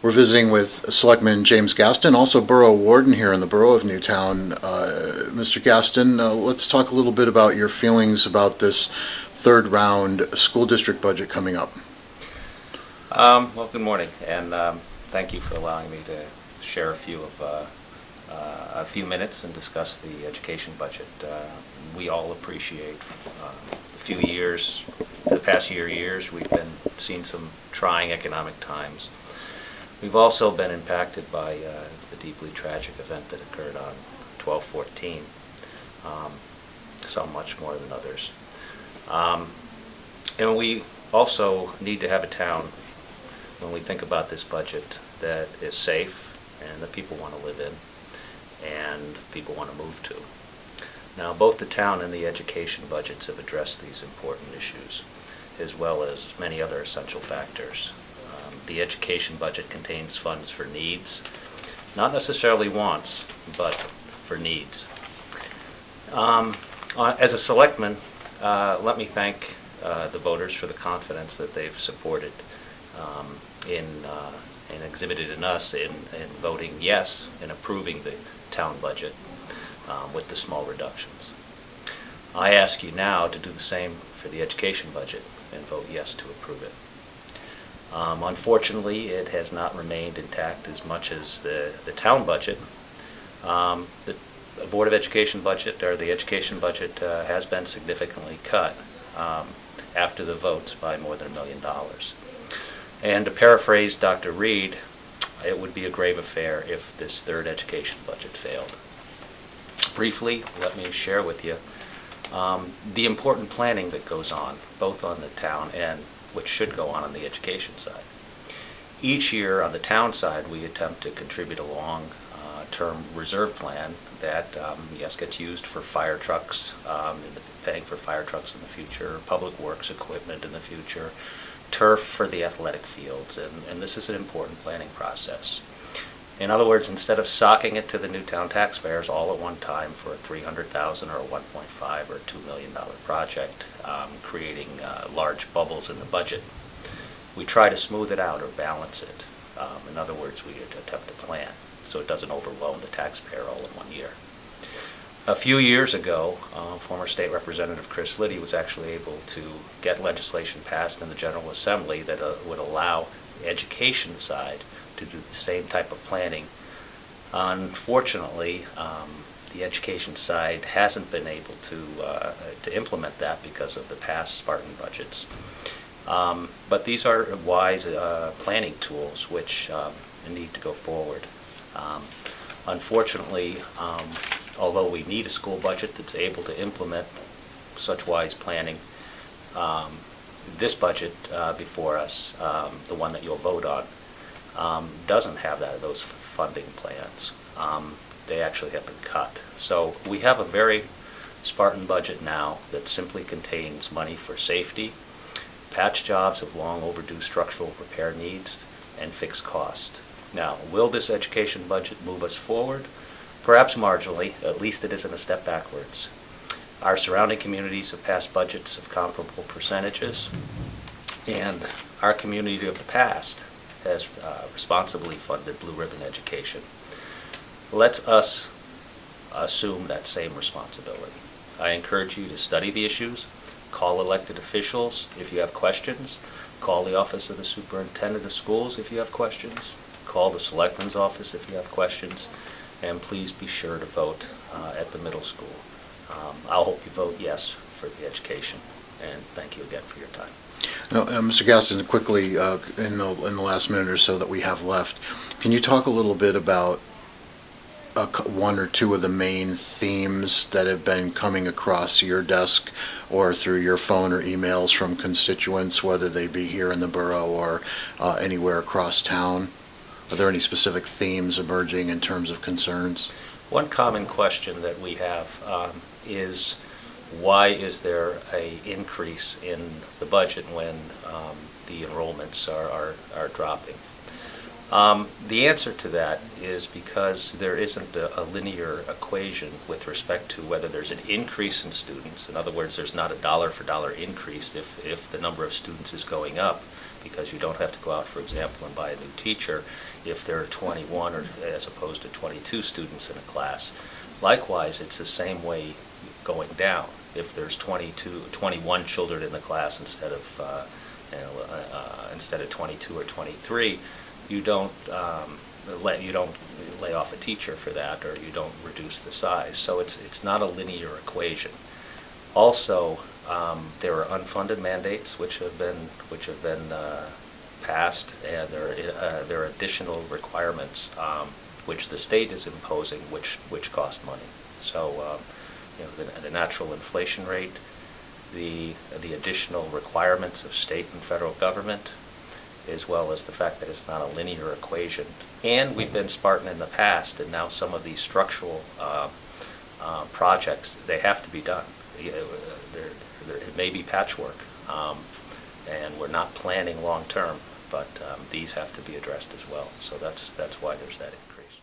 We're visiting with Selectman James Gaston, also Borough Warden here in the Borough of Newtown. Mr. Gaston, let's talk a little bit about your feelings about this third round school district budget coming up. Well, good morning, and thank you for allowing me to share a few minutes and discuss the education budget. We all appreciate the past years, we've been seeing some trying economic times. We've also been impacted by the deeply tragic event that occurred on 12/14, some much more than others. And we also need to have a town, when we think about this budget, that is safe and that people want to live in and people want to move to. Now, both the town and the education budgets have addressed these important issues, as well as many other essential factors. The education budget contains funds for needs, not necessarily wants, but for needs. As a selectman, let me thank the voters for the confidence that they've supported and exhibited in us in voting yes and approving the town budget with the small reductions. I ask you now to do the same for the education budget and vote yes to approve it. Unfortunately, it has not remained intact as much as the town budget. The Board of Education budget, or the education budget, has been significantly cut after the votes by more than $1 million. And to paraphrase Dr. Reed, it would be a grave affair if this third education budget failed. Briefly, let me share with you the important planning that goes on, both on the town and which should go on the education side. Each year on the town side, we attempt to contribute a long-term reserve plan that, yes, gets used for fire trucks, paying for fire trucks in the future, public works equipment in the future, turf for the athletic fields, and this is an important planning process. In other words, instead of socking it to the Newtown taxpayers all at one time for a $300,000 or a $1.5 or $2 million project, creating large bubbles in the budget, we try to smooth it out or balance it. In other words, we attempt to plan so it doesn't overwhelm the taxpayer all in 1 year. A few years ago, former State Representative Chris Liddy was actually able to get legislation passed in the General Assembly that would allow the education side to do the same type of planning. Unfortunately, the education side hasn't been able to implement that because of the past Spartan budgets. But these are wise planning tools which need to go forward. Unfortunately, although we need a school budget that's able to implement such wise planning, this budget before us, the one that you'll vote on, doesn't have those funding plans. They actually have been cut. So we have a very Spartan budget now that simply contains money for safety, patch jobs of long overdue structural repair needs, and fixed cost. Now, will this education budget move us forward? Perhaps marginally. At least it isn't a step backwards. Our surrounding communities have passed budgets of comparable percentages, and our community of the past has responsibly funded blue ribbon education. Let's us assume that same responsibility. I encourage you to study the issues, call elected officials if you have questions, call the Office of the Superintendent of Schools if you have questions, call the Selectman's office if you have questions, and please be sure to vote at the middle school. I'll hope you vote yes for the education, and thank you again for your time. Now, Mr. Gaston, quickly, in the last minute or so that we have left, can you talk a little bit about one or two of the main themes that have been coming across your desk or through your phone or emails from constituents, whether they be here in the borough or anywhere across town? Are there any specific themes emerging in terms of concerns? One common question that we have is, why is there an increase in the budget when the enrollments are dropping? The answer to that is because there isn't a linear equation with respect to whether there's an increase in students. In other words, there's not a dollar for dollar increase if the number of students is going up. because you don't have to go out, for example, and buy a new teacher if there are 21 or as opposed to 22 students in a class. Likewise, it's the same way going down. If there's 21 children in the class instead of instead of 22 or 23, you don't lay off a teacher for that, or you don't reduce the size. So it's not a linear equation. Also, there are unfunded mandates which have been passed, and there are additional requirements which the state is imposing, which cost money. So the natural inflation rate, the additional requirements of state and federal government, as well as the fact that it's not a linear equation. And we've been Spartan in the past, and now some of these structural projects, they have to be done. It may be patchwork, and we're not planning long term, but these have to be addressed as well. So that's why there's that increase.